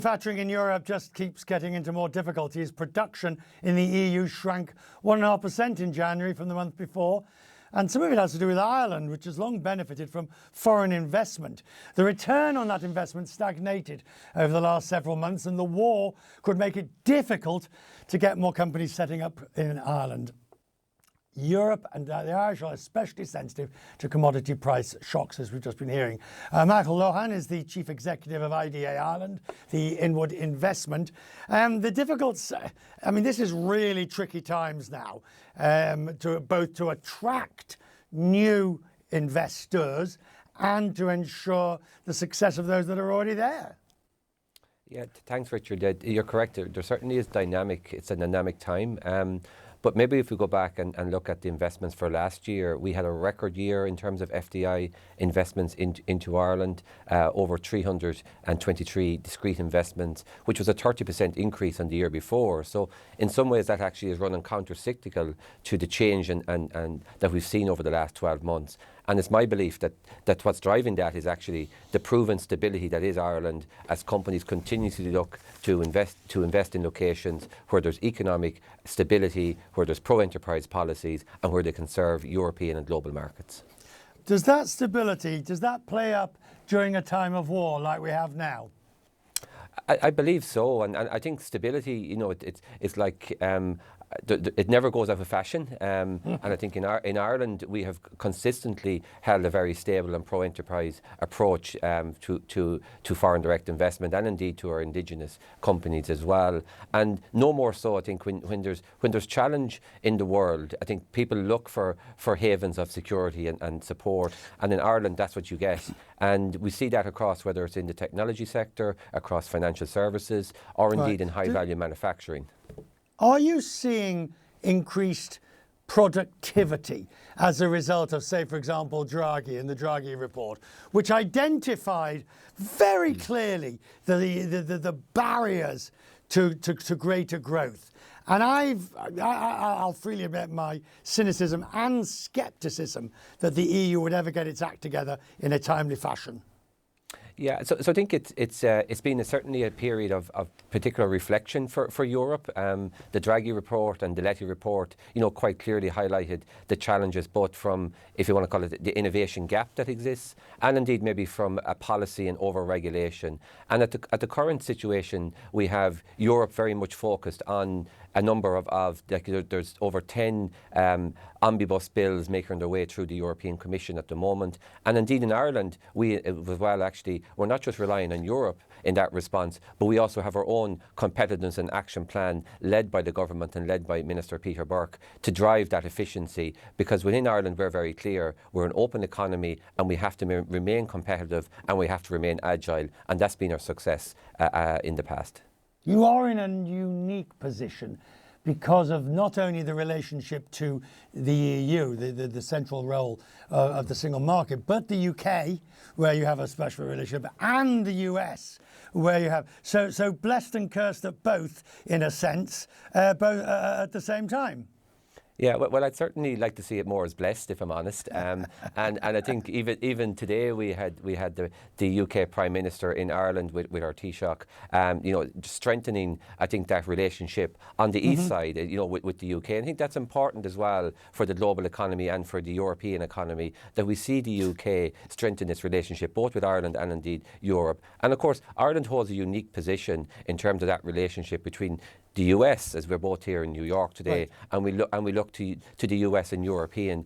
Manufacturing in Europe just keeps getting into more difficulties. Production in the EU shrank 1.5% in January from the month before. And some of it has to do with Ireland, which has long benefited from foreign investment. The return on that investment stagnated over the last several months, and the war could make it difficult to get more companies setting up in Ireland. Europe and the Irish are especially sensitive to commodity price shocks, as we've just been hearing. Michael Lohan is the chief executive of IDA Ireland, the inward investment. This is really tricky times now, to attract new investors and to ensure the success of those that are already there. Yeah, thanks, Richard. You're correct. There certainly is dynamic. It's a dynamic time. But maybe if we go back and look at the investments for last year, we had a record year in terms of FDI investments into Ireland, over 323 discrete investments, which was a 30% increase on the year before. So in some ways that actually is running counter-cyclical to the change and that we've seen over the last 12 months. And it's my belief that what's driving that is actually the proven stability that is Ireland, as companies continuously look to invest in locations where there's economic stability, where there's pro-enterprise policies, and where they can serve European and global markets. Does that stability, play up during a time of war like we have now? I believe so, and I think stability, it's like it never goes out of fashion, and I think in Ireland we have consistently held a very stable and pro-enterprise approach to foreign direct investment, and indeed to our indigenous companies as well. And no more so, I think, when there's challenge in the world, I think people look for havens of security and support, and in Ireland that's what you get. And we see that across, whether it's in the technology sector, across financial services, or indeed in high-value manufacturing. Are you seeing increased productivity as a result of, say, for example, Draghi and the Draghi report, which identified very clearly the barriers to greater growth? And I'll freely admit my cynicism and scepticism that the EU would ever get its act together in a timely fashion. Yeah, so I think it's been certainly a period of particular reflection for Europe. The Draghi report and the Letty report, quite clearly highlighted the challenges, both from, if you want to call it, the innovation gap that exists, and indeed maybe from a policy and over-regulation. And at the current situation, we have Europe very much focused on a number of there's over 10 omnibus bills making their way through the European Commission at the moment. And indeed in Ireland, we as well, actually, we're not just relying on Europe in that response, but we also have our own competitiveness and action plan led by the government and led by Minister Peter Burke to drive that efficiency, because within Ireland we're very clear, we're an open economy and we have to remain competitive and we have to remain agile, and that's been our success in the past. You are in a unique position because of not only the relationship to the EU, the central role of the single market, but the UK, where you have a special relationship, and the US, where you have so blessed and cursed at both, in a sense, both at the same time. Yeah, well, I'd certainly like to see it more as blessed, if I'm honest. And I think even today we had the UK Prime Minister in Ireland with our Taoiseach, strengthening, I think, that relationship on the east side, with the UK. And I think that's important as well for the global economy and for the European economy, that we see the UK strengthen its relationship both with Ireland and indeed Europe. And of course, Ireland holds a unique position in terms of that relationship between the US, as we're both here in New York today, right, and we look to the US and European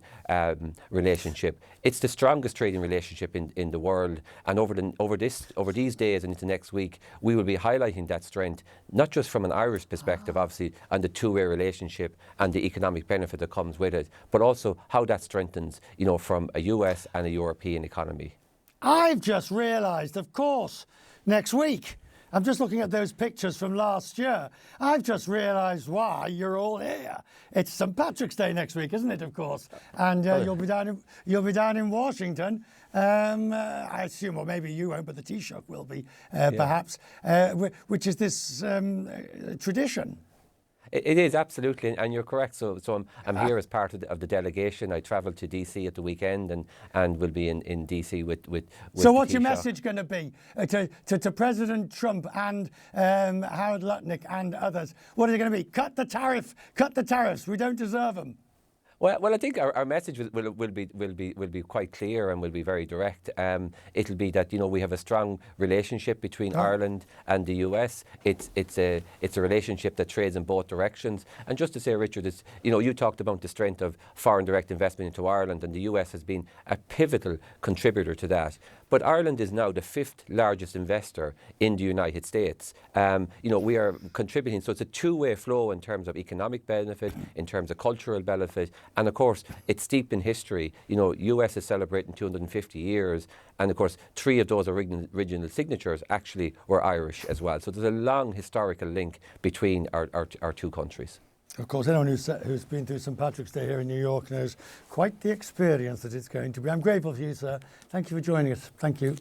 relationship. It's the strongest trading relationship in the world, and over these days and into next week, we will be highlighting that strength, not just from an Irish perspective, obviously, and the two-way relationship and the economic benefit that comes with it, but also how that strengthens, from a US and a European economy. I've just realised, of course, next week. I'm just looking at those pictures from last year. I've just realised why you're all here. It's St. Patrick's Day next week, isn't it? Of course, and you'll be down in Washington. I assume, or maybe you won't, but the Taoiseach will be, perhaps, which is this tradition. It is absolutely, and you're correct. So I'm here as part of the delegation. I travelled to DC at the weekend, and will be in DC with So the what's your Taoiseach. message going to be to President Trump and Howard Lutnick and others? What is it going to be? Cut the tariffs. We don't deserve them. Well, I think our message will be quite clear and will be very direct. It'll be that we have a strong relationship between Ireland and the US. It's a relationship that trades in both directions. And just to say, Richard, you talked about the strength of foreign direct investment into Ireland, and the US has been a pivotal contributor to that. But Ireland is now the 5th largest investor in the United States. We are contributing, so it's a two-way flow in terms of economic benefit, in terms of cultural benefit, and of course, it's steeped in history. US is celebrating 250 years, and of course, 3 of those original signatures actually were Irish as well. So there's a long historical link between our two countries. Of course, anyone who's been through St. Patrick's Day here in New York knows quite the experience that it's going to be. I'm grateful for you, sir. Thank you for joining us. Thank you.